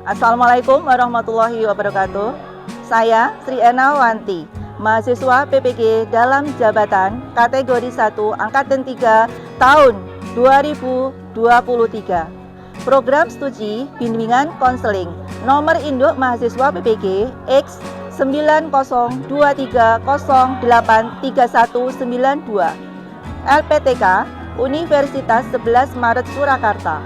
Assalamualaikum warahmatullahi wabarakatuh. Saya Sri Enawanti, mahasiswa PPG dalam jabatan kategori 1 Angkatan 3 tahun 2023. Program studi bimbingan konseling nomor induk mahasiswa PPG X 9023083192 LPTK Universitas 11 Maret Surakarta.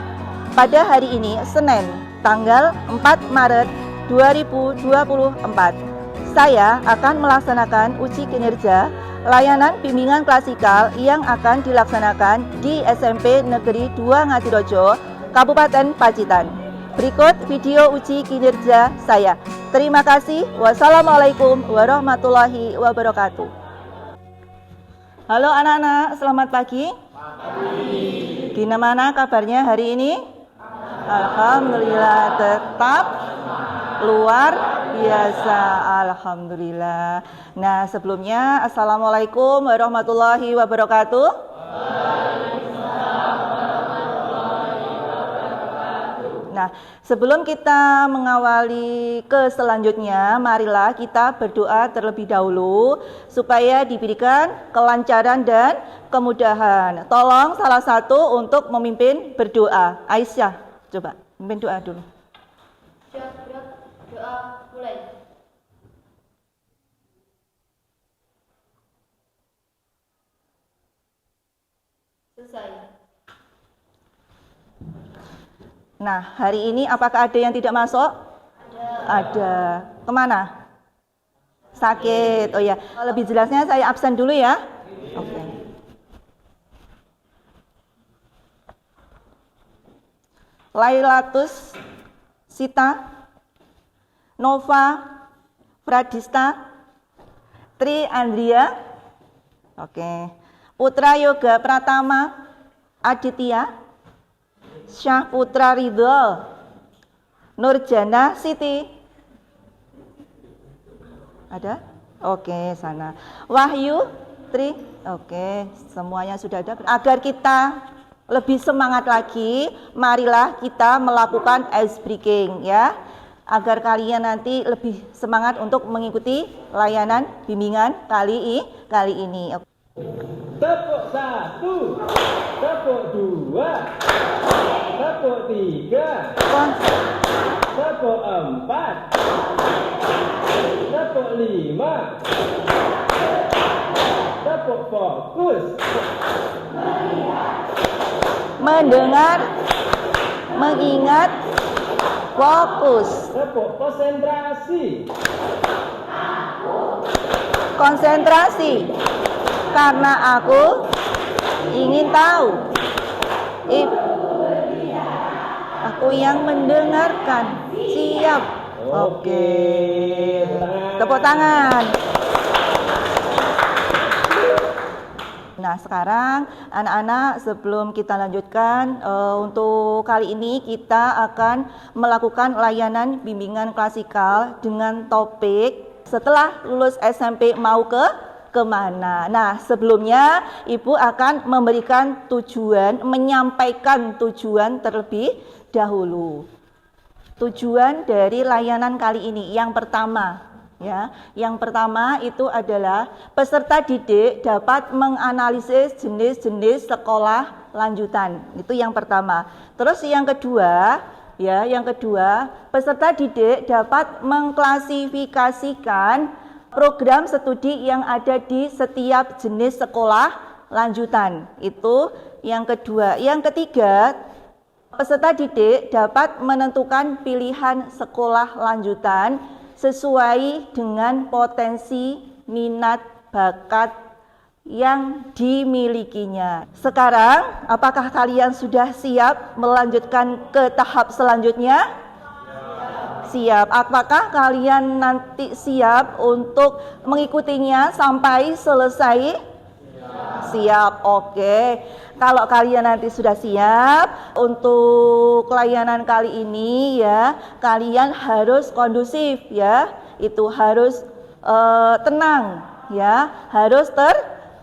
Pada hari ini Senin tanggal 4 Maret 2024, saya akan melaksanakan uji kinerja layanan bimbingan klasikal yang akan dilaksanakan di SMP Negeri 2 Ngadirojo, Kabupaten Pacitan. Berikut video uji kinerja saya. Terima kasih. Wassalamualaikum warahmatullahi wabarakatuh. Halo anak-anak, selamat pagi. Gimana kabarnya hari ini? Alhamdulillah, tetap luar biasa. Alhamdulillah. Nah, sebelumnya Assalamualaikum warahmatullahi wabarakatuh. Nah, sebelum kita mengawali ke selanjutnya, marilah kita berdoa terlebih dahulu supaya diberikan kelancaran dan kemudahan. Tolong salah satu untuk memimpin berdoa. Aisyah, coba memimpin doa dulu. Doa mulai. Selesai. Nah, hari ini apakah ada yang tidak masuk? Ada. Kemana? Sakit. Oh ya, lebih jelasnya saya absen dulu ya. Oke. Lailatus Sita Nova Pradista Tri Andria. Oke. Putra Yoga Pratama Aditya Syah Putra Ridho Nurjana Siti. Ada? Oke, sana. Wahyu Tri. Oke, semuanya sudah ada. Agar kita lebih semangat lagi, marilah kita melakukan ice breaking ya. Agar kalian nanti lebih semangat untuk mengikuti layanan bimbingan kali ini. Tepuk 1, tepuk 2, tepuk 3, tepuk 4, tepuk 5, tepuk fokus, Mendengar, mengingat, fokus, tepuk konsentrasi, konsentrasi. Karena aku ingin tahu. Aku yang mendengarkan. Siap. Oke. Tepuk tangan. Nah, sekarang anak-anak sebelum kita lanjutkan, untuk kali ini kita akan melakukan layanan bimbingan klasikal dengan topik setelah lulus SMP mau kemana. Nah, sebelumnya Ibu akan memberikan tujuan, menyampaikan tujuan terlebih dahulu. Tujuan dari layanan kali ini yang pertama ya, yang pertama itu adalah peserta didik dapat menganalisis jenis-jenis sekolah lanjutan. Itu yang pertama. Terus yang kedua, ya, yang kedua, peserta didik dapat mengklasifikasikan program studi yang ada di setiap jenis sekolah lanjutan. Itu yang kedua. Yang ketiga, peserta didik dapat menentukan pilihan sekolah lanjutan sesuai dengan potensi, minat, bakat yang dimilikinya. Sekarang, apakah kalian sudah siap melanjutkan ke tahap selanjutnya? Siap. Apakah kalian nanti siap untuk mengikutinya sampai selesai? Siap. Oke. Kalau kalian nanti sudah siap untuk layanan kali ini ya, kalian harus kondusif ya. Itu harus tenang ya, harus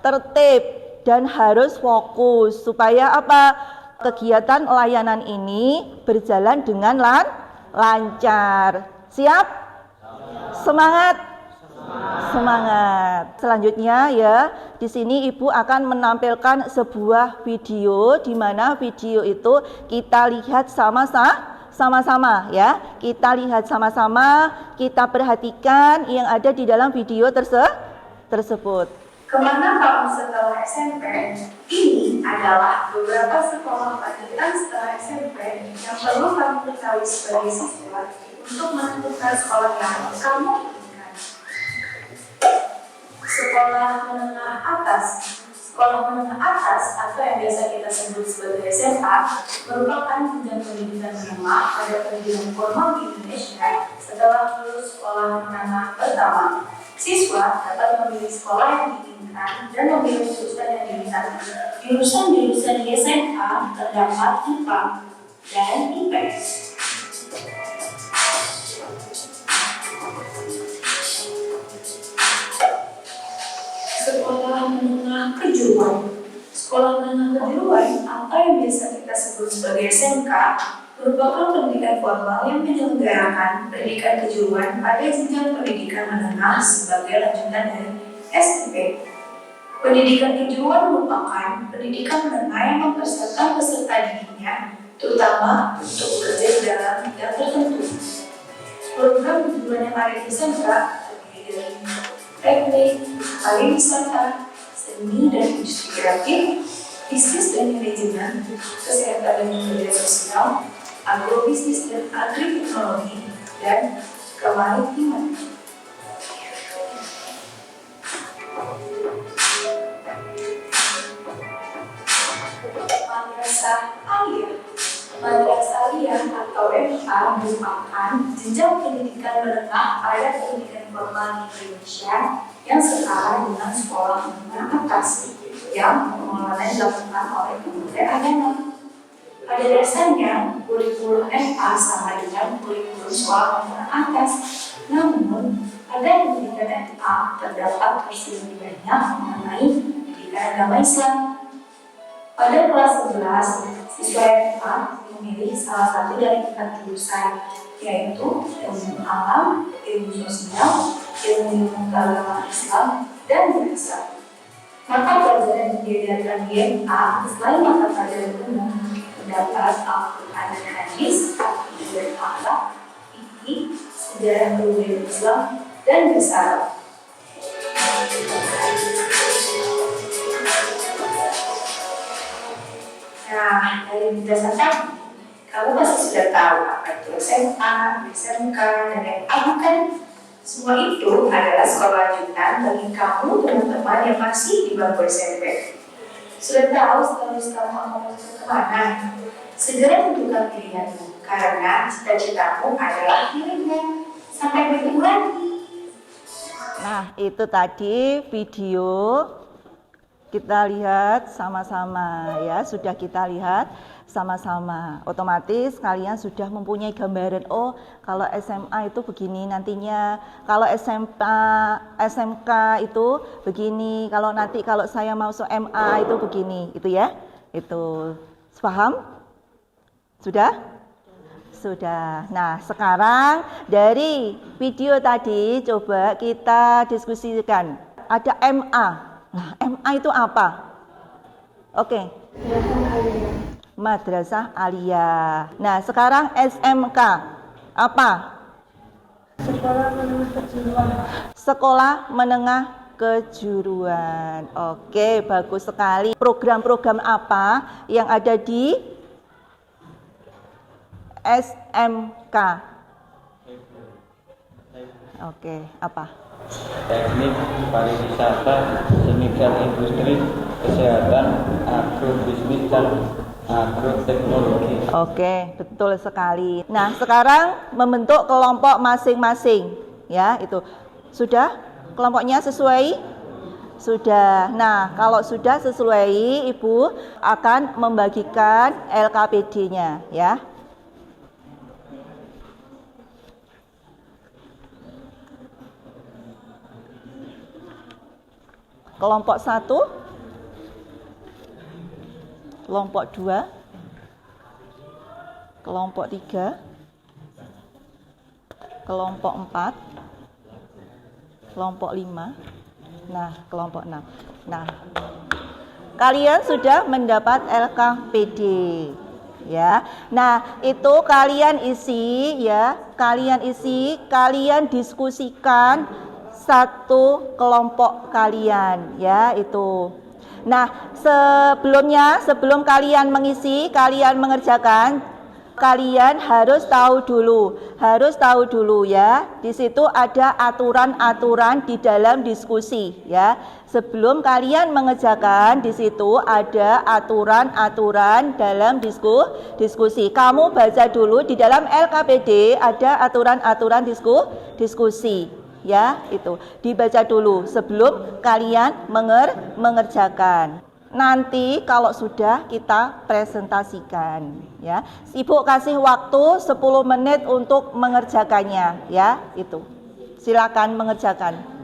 tertib dan harus fokus supaya apa? Kegiatan layanan ini berjalan dengan lancar. Siap? Semangat. Semangat. Selanjutnya ya, di sini Ibu akan menampilkan sebuah video di mana video itu kita lihat sama-sama ya. Kita lihat sama-sama, kita perhatikan yang ada di dalam video tersebut. Kemana kamu setelah SMP? Ini adalah beberapa sekolah lanjutan setelah SMP yang perlu kamu ketahui sebagai siswa untuk menentukan sekolah yang kamu inginkan. Sekolah menengah atas. Sekolah menengah atas atau yang biasa kita sebut sebagai SMA merupakan jenjang pendidikan menengah pada pendidikan formal di Indonesia setelah lulus sekolah menengah pertama. Siswa dapat memilih sekolah yang diinginkan dan memilih jurusan yang diminati. Jurusan-jurusan di SMA terdapat IPA dan IPS. Sekolah menengah kejuruan. Sekolah menengah kejuruan atau yang biasa kita sebut sebagai SMK merupakan pendidikan formal yang menyelenggarakan pendidikan kejuruan pada jenjang pendidikan menengah sebagai lanjutan dari SMP. Pendidikan kejuruan merupakan pendidikan menengah yang mempersiapkan peserta didiknya, terutama untuk bekerja di dalam bidang tertentu. Program kejuruan yang ada di SMK terdiri dari teknik, pariwisata, seni dan industri kreatif, bisnis dan manajemen, kesehatan dan kerja sosial, agrobisnis dan agriteknologi, dan kemaritiman. Madrasah Aliyah. Madrasah Aliyah atau MA merupakan jenjang pendidikan menengah pada pendidikan formal di Indonesia yang setara dengan sekolah menengah atas yang pengelolaannya dilakukan oleh Kementerian Agama. Pada dasarnya, kurikulum MA sama dengan kurikulum sekolah menengah atas, namun pada pendidikan MA terdapat perselisihannya mengenai pendidikan agama Islam. Pada kelas 11, siswa MA memilih salah satu dari 4 jurusan, yaitu ilmu alam, ilmu sosial, ilmu agama Islam, dan bahasa. Mata pelajaran yang diajarkan di MA selain mata pelajaran umum terdapat Al-Quran dan Hadis, dan akhlak, fikih, sejarah kebudayaan Islam, dan bahasa Arab. Nah, dari berdasarkan kamu pasti sudah tahu apa itu SMA, SMK, dan MA kan? Semua itu adalah sekolah lanjutan bagi kamu teman-teman yang masih di bangku SMP. Sudah tahu status kamu mau kemana? Segera tentukan pilihanmu, karena cita-citamu adalah milikmu. Sampai bertemu lagi. Nah, itu tadi video kita lihat sama-sama ya, sudah kita lihat sama-sama. Otomatis kalian sudah mempunyai gambaran, oh kalau SMA itu begini nantinya, kalau SMK itu begini, kalau nanti kalau saya masuk MA itu begini, itu ya. Itu paham? Sudah? Sudah. Nah, sekarang dari video tadi coba kita diskusikan. Ada MA. Nah, MA itu apa? Oke. Madrasah Aliyah. Nah, sekarang SMK. Apa? Sekolah menengah kejuruan. Sekolah menengah kejuruan. Oke, bagus sekali. Program-program apa yang ada di SMK? Oke, apa? Teknik, pariwisata, seni dan industri, kesehatan, agrobisnis, dan agroteknologi. Oke, betul sekali. Nah, sekarang membentuk kelompok masing-masing. Ya, itu. Sudah? Kelompoknya sesuai? Sudah. Nah, kalau sudah sesuai, Ibu akan membagikan LKPD-nya, ya. Kelompok 1, kelompok 2, kelompok 3, kelompok 4, kelompok 5, nah kelompok 6. Nah, kalian sudah mendapat LKPD ya. Nah, itu kalian isi ya, kalian diskusikan satu kelompok kalian ya itu. Nah, sebelum kalian mengisi, kalian mengerjakan, kalian harus tahu dulu ya. Di situ ada aturan-aturan di dalam diskusi ya. Sebelum kalian mengerjakan, di situ ada aturan-aturan dalam diskusi. Kamu baca dulu di dalam LKPD ada aturan-aturan diskusi. Ya, itu dibaca dulu sebelum kalian mengerjakan. Nanti kalau sudah kita presentasikan ya. Ibu kasih waktu 10 menit untuk mengerjakannya ya, itu. Silakan mengerjakan.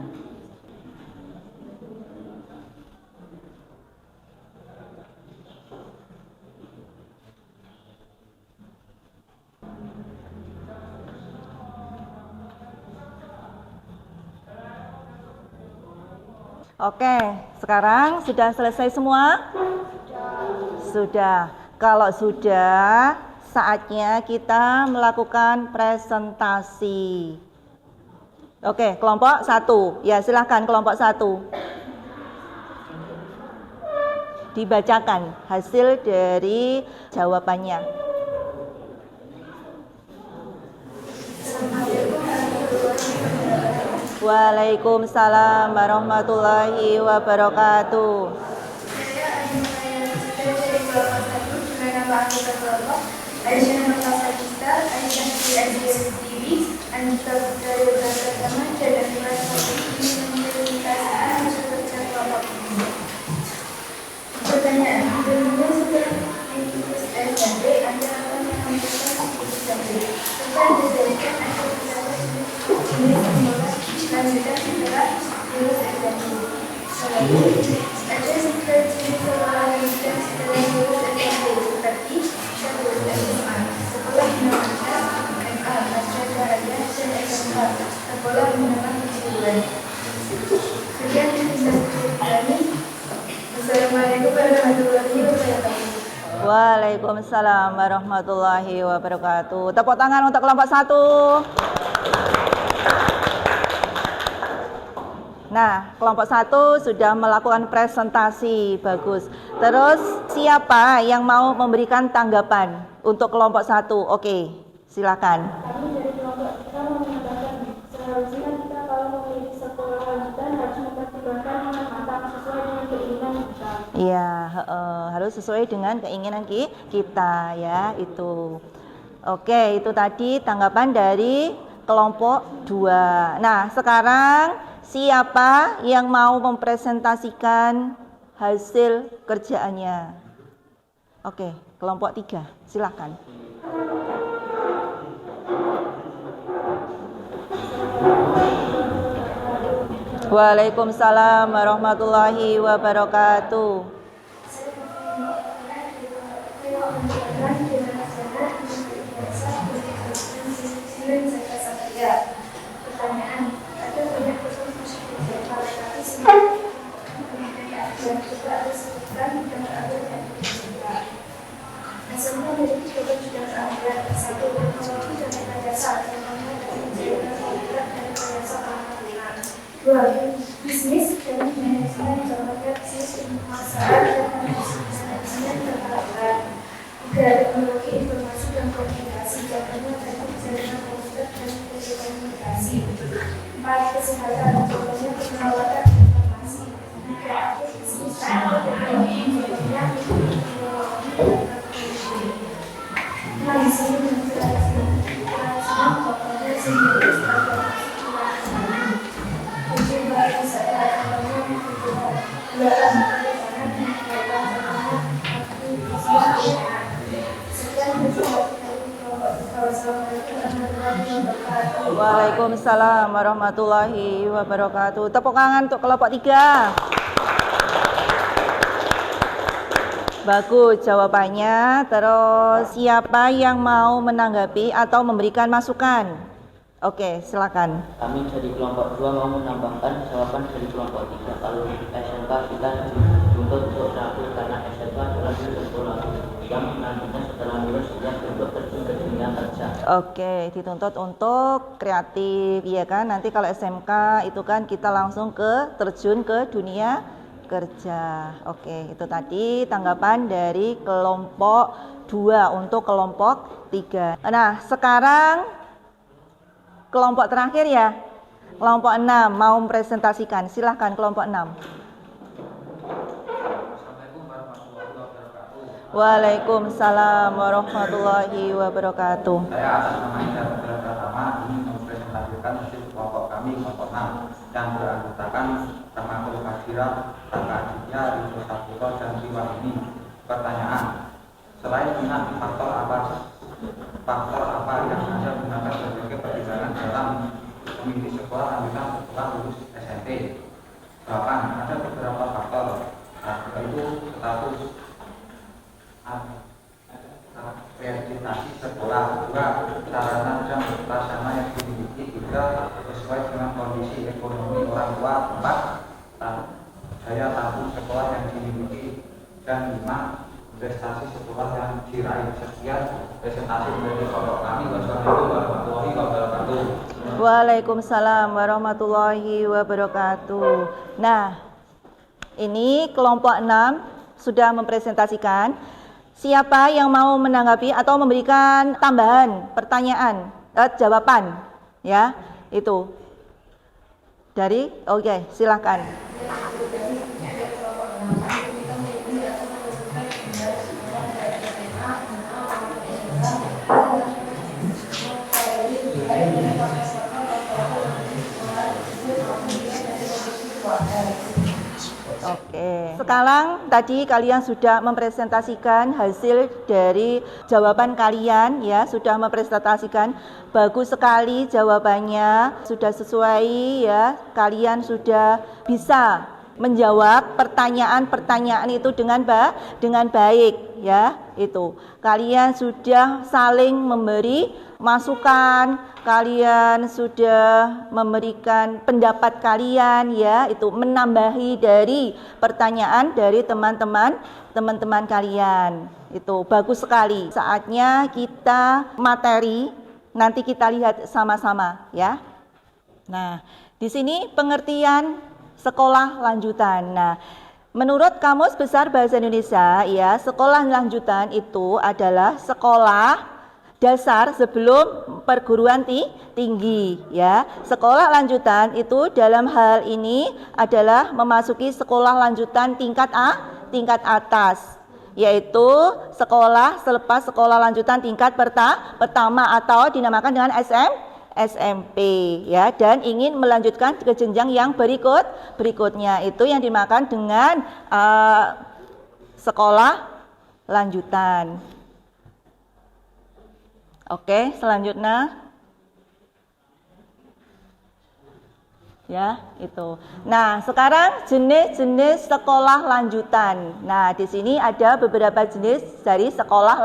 Oke, sekarang sudah selesai semua? Sudah. Kalau sudah, saatnya kita melakukan presentasi. Oke, kelompok 1. Ya, silahkan kelompok 1. Dibacakan hasil dari jawabannya. Waalaikumsalam warahmatullahi wabarakatuh. Waalaikumsalam warahmatullahi wabarakatuh. Tepuk tangan untuk kelompok 1. Nah, kelompok 1 sudah melakukan presentasi, bagus. Terus siapa yang mau memberikan tanggapan untuk kelompok 1? Oke, silakan. Kami dari kelompok kita mau mengatakan seharusnya kita kalau memilih sekolah lanjutan harus mempertimbangkan matang sesuai dengan keinginan kita. Iya, harus sesuai dengan keinginan kita ya, itu. Oke, itu tadi tanggapan dari kelompok 2. Nah, sekarang siapa yang mau mempresentasikan hasil kerjaannya? Oke, kelompok 3, silakan. Waalaikumsalam warahmatullahi wabarakatuh. Pertanyaan, ada banyak khusus yang juga ada sebutkan dan ada yang tidak. Semua dari kita sudah ada satu teknologi dan rekayasa yang mana dari menjadikan dan rekayasa pengambilan. 2. Bisnis dan manajemen terhadap sistem pemasaran dan manajemen terhadap 3. Teknologi informasi dan komunikasi contohnya teknik jaringan komputer dan telekomunikasi. 4. Kesehatan contohnya perawatan informasi. 5. Bisnis dan teknologi contohnya nah, di sini menjelaskan contohnya sendiri Waalaikumsalam warahmatullahi wabarakatuh. Tepuk tangan untuk kelompok 3. Bagus jawabannya. Terus siapa yang mau menanggapi atau memberikan masukan? Oke, silakan. Kami dari kelompok 2 mau menambahkan jawaban dari kelompok 3. Kalau SMK kita dituntut untuk kreatif karena SMK adalah sekolah yang nantinya setelah lulus dia untuk terjun ke dunia kerja. Oke, dituntut untuk kreatif, ya kan? Nanti kalau SMK itu kan kita langsung terjun ke dunia kerja. Oke, itu tadi tanggapan dari kelompok 2 untuk kelompok 3. Nah, sekarang kelompok terakhir ya, kelompok 6 mau mempresentasikan. Silahkan kelompok 6. Waalaikumsalam warahmatullahi wabarakatuh. Saya atas nama Indra Pratama ingin mempresentasikan hasil kelompok kami kelompok 6 yang beranggotakan Ramakul Kadira, Raka Aditya, Rizal Saputo, dan Triwahini. Pertanyaan: selain minat, faktor apa yang Anda gunakan sebagai pertimbangan dalam memilih sekolah lanjutan setelah lulus SMP? Jawaban: ada beberapa faktor, yaitu status akreditasi sekolah, 2 sarana dan prasarana yang dimiliki, 3 sesuai dengan kondisi ekonomi orang tua, 4 daya tampung sekolah yang dimiliki, dan 5 prestasi sekolah yang diraih. Sekian presentasi dari kelompok kami. Wassalamualaikum warahmatullahi wabarakatuh. Waalaikumsalam warahmatullahi wabarakatuh. Nah, ini kelompok 6 sudah mempresentasikan. Siapa yang mau menanggapi atau memberikan tambahan pertanyaan, jawaban, ya, itu dari, oke, silakan. Oke, sekarang tadi kalian sudah mempresentasikan hasil dari jawaban kalian, ya, sudah mempresentasikan, bagus sekali jawabannya, sudah sesuai, ya, kalian sudah bisa menjawab pertanyaan-pertanyaan itu dengan baik, ya, itu. Kalian sudah saling memberi masukan, kalian sudah memberikan pendapat kalian, ya, itu menambahi dari pertanyaan dari teman-teman kalian. Itu bagus sekali. Saatnya kita materi, nanti kita lihat sama-sama, ya. Nah, di sini pengertian sekolah lanjutan. Nah, menurut Kamus Besar Bahasa Indonesia, ya, sekolah lanjutan itu adalah sekolah dasar sebelum perguruan tinggi, ya. Sekolah lanjutan itu dalam hal ini adalah memasuki sekolah lanjutan tingkat atas, yaitu sekolah selepas sekolah lanjutan tingkat pertama atau dinamakan dengan SMP, ya, dan ingin melanjutkan ke jenjang yang berikutnya, itu yang dinamakan dengan sekolah lanjutan. Oke, selanjutnya, ya, itu. Nah, sekarang jenis-jenis sekolah lanjutan. Nah, di sini ada beberapa jenis dari sekolah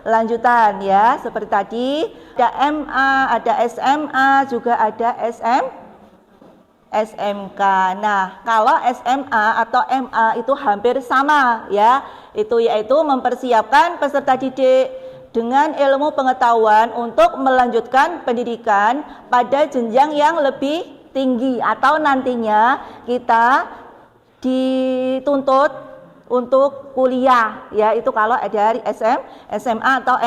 lanjutan, ya, seperti tadi ada MA, ada SMA, juga ada SMK. Nah, kalau SMA atau MA itu hampir sama, ya, itu yaitu mempersiapkan peserta didik dengan ilmu pengetahuan untuk melanjutkan pendidikan pada jenjang yang lebih tinggi, atau nantinya kita dituntut untuk kuliah, ya, itu kalau dari SMA atau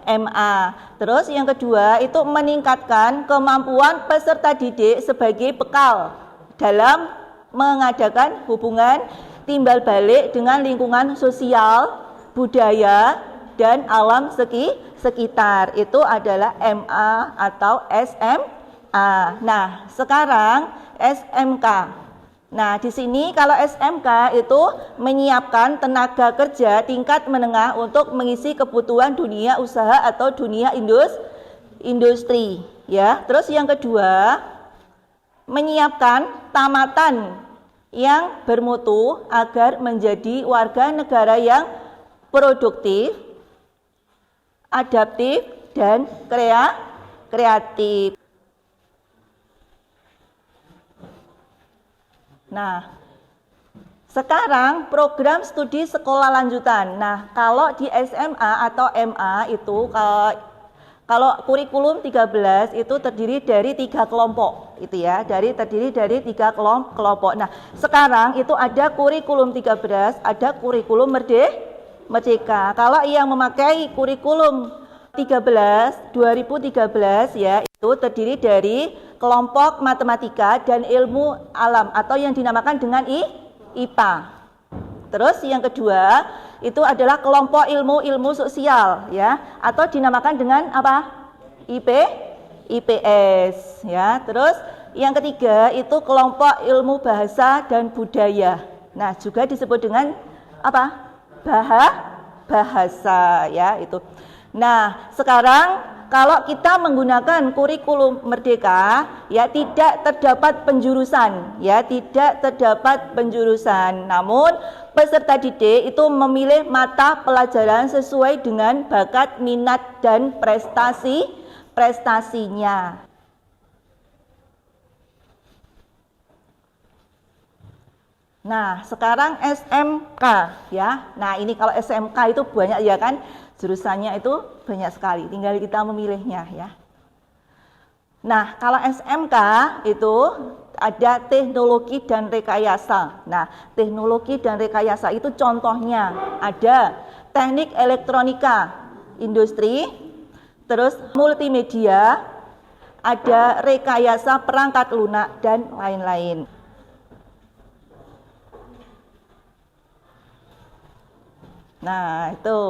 MA. Terus yang kedua itu meningkatkan kemampuan peserta didik sebagai bekal dalam mengadakan hubungan timbal balik dengan lingkungan sosial, budaya, dan alam sekitar. Itu adalah MA atau SMA. Nah, sekarang SMK. Nah, di sini kalau SMK itu menyiapkan tenaga kerja tingkat menengah untuk mengisi kebutuhan dunia usaha atau dunia industri, ya. Terus yang kedua, menyiapkan tamatan yang bermutu agar menjadi warga negara yang produktif, adaptif, dan kreatif. Nah, sekarang program studi sekolah lanjutan. Nah, kalau di SMA atau MA itu kalau kurikulum 13 itu terdiri dari 3 kelompok, itu ya, terdiri dari 3 kelompok. Nah, sekarang itu ada kurikulum 13, ada kurikulum merdeka. Kalau yang memakai kurikulum 2013 ya, itu terdiri dari kelompok matematika dan ilmu alam atau yang dinamakan dengan IPA. Terus yang kedua itu adalah kelompok ilmu sosial ya, atau dinamakan dengan apa? IPS ya. Terus yang ketiga itu kelompok ilmu bahasa dan budaya. Nah, juga disebut dengan apa? Bahasa ya itu. Nah, sekarang kalau kita menggunakan kurikulum merdeka, ya tidak terdapat penjurusan, Namun peserta didik itu memilih mata pelajaran sesuai dengan bakat, minat dan prestasinya. Nah, sekarang SMK ya. Nah, ini kalau SMK itu banyak ya kan, jurusannya itu banyak sekali, tinggal kita memilihnya ya. Nah, kalau SMK itu ada teknologi dan rekayasa. Nah, teknologi dan rekayasa itu contohnya ada teknik elektronika, industri, terus multimedia, ada rekayasa perangkat lunak dan lain-lain. Nah, itu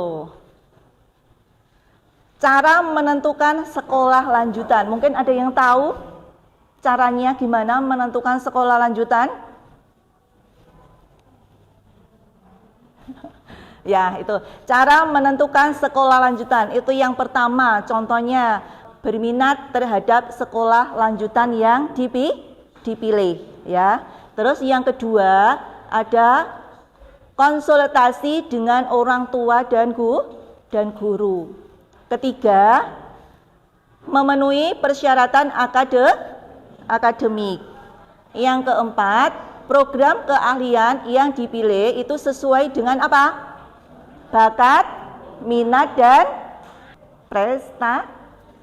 cara menentukan sekolah lanjutan. Mungkin ada yang tahu caranya gimana menentukan sekolah lanjutan? Ya, itu cara menentukan sekolah lanjutan. Itu yang pertama, contohnya berminat terhadap sekolah lanjutan yang dipilih ya. Terus yang kedua ada konsultasi dengan orang tua dan guru. Ketiga, memenuhi persyaratan akademik. Yang keempat, program keahlian yang dipilih itu sesuai dengan apa? Bakat, minat dan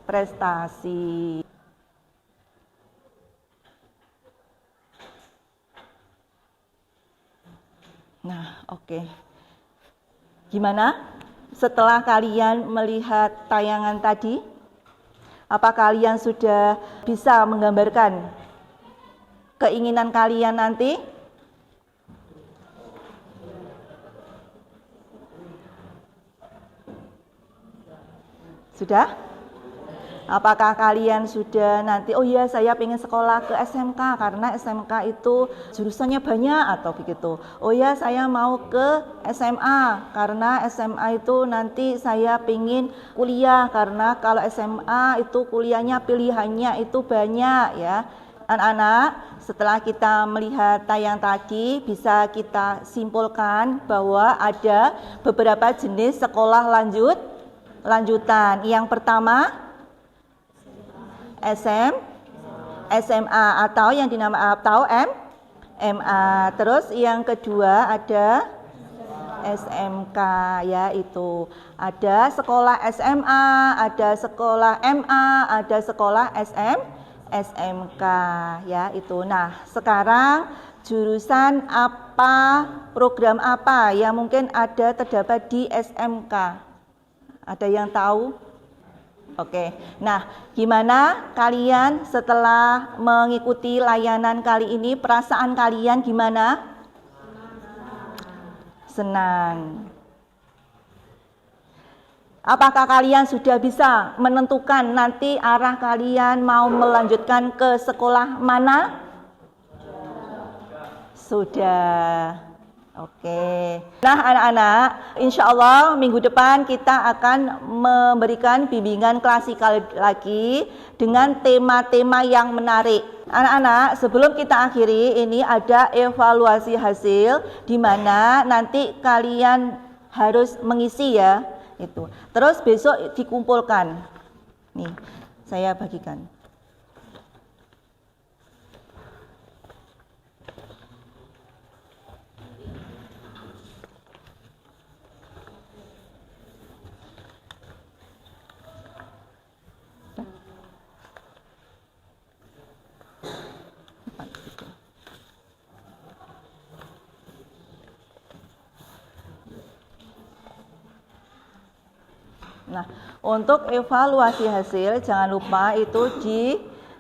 prestasi. Nah, oke. Gimana? Setelah kalian melihat tayangan tadi, apa kalian sudah bisa menggambarkan keinginan kalian nanti? Sudah? Apakah kalian sudah nanti, oh ya saya pengen sekolah ke SMK karena SMK itu jurusannya banyak atau begitu. Oh ya saya mau ke SMA karena SMA itu nanti saya pengen kuliah karena kalau SMA itu kuliahnya pilihannya itu banyak ya. Anak-anak, setelah kita melihat tayang tadi bisa kita simpulkan bahwa ada beberapa jenis sekolah lanjutan. Yang pertama SMA atau yang dinamakan MA. Terus yang kedua ada SMK ya, itu ada sekolah SMA, ada sekolah MA, ada sekolah SMK ya itu. Nah, sekarang jurusan apa, program apa yang mungkin ada terdapat di SMK? Ada yang tahu? Oke, nah gimana kalian setelah mengikuti layanan kali ini, perasaan kalian gimana? Senang. Apakah kalian sudah bisa menentukan nanti arah kalian mau melanjutkan ke sekolah mana? Sudah. Oke. Nah anak-anak, insya Allah minggu depan kita akan memberikan bimbingan klasikal lagi dengan tema-tema yang menarik. Anak-anak, sebelum kita akhiri ini ada evaluasi hasil di mana nanti kalian harus mengisi ya itu. Terus besok dikumpulkan. Nih, saya bagikan. Nah, untuk evaluasi hasil jangan lupa itu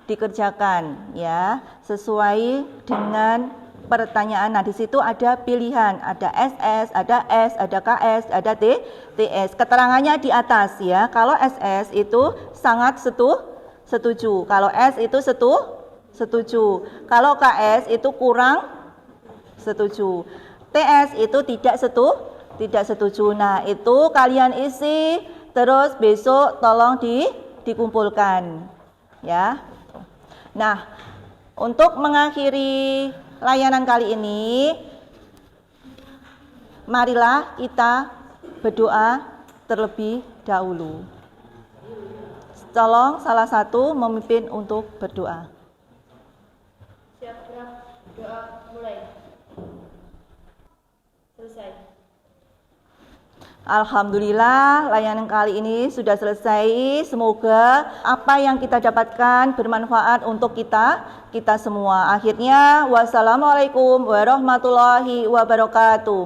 dikerjakan ya, sesuai dengan pertanyaan. Nah, di situ ada pilihan, ada SS, ada S, ada KS, ada TS. Keterangannya di atas ya. Kalau SS itu sangat setuju. Kalau S itu setuju. Kalau KS itu kurang setuju. TS itu tidak setuju. Nah, itu kalian isi terus besok tolong dikumpulkan ya. Nah, untuk mengakhiri layanan kali ini, marilah kita berdoa terlebih dahulu. Tolong salah satu memimpin untuk berdoa. Siap gerak, doa mulai. Selesai. Alhamdulillah, layanan kali ini sudah selesai. Semoga apa yang kita dapatkan bermanfaat untuk kita semua. Akhirnya, wassalamualaikum warahmatullahi wabarakatuh.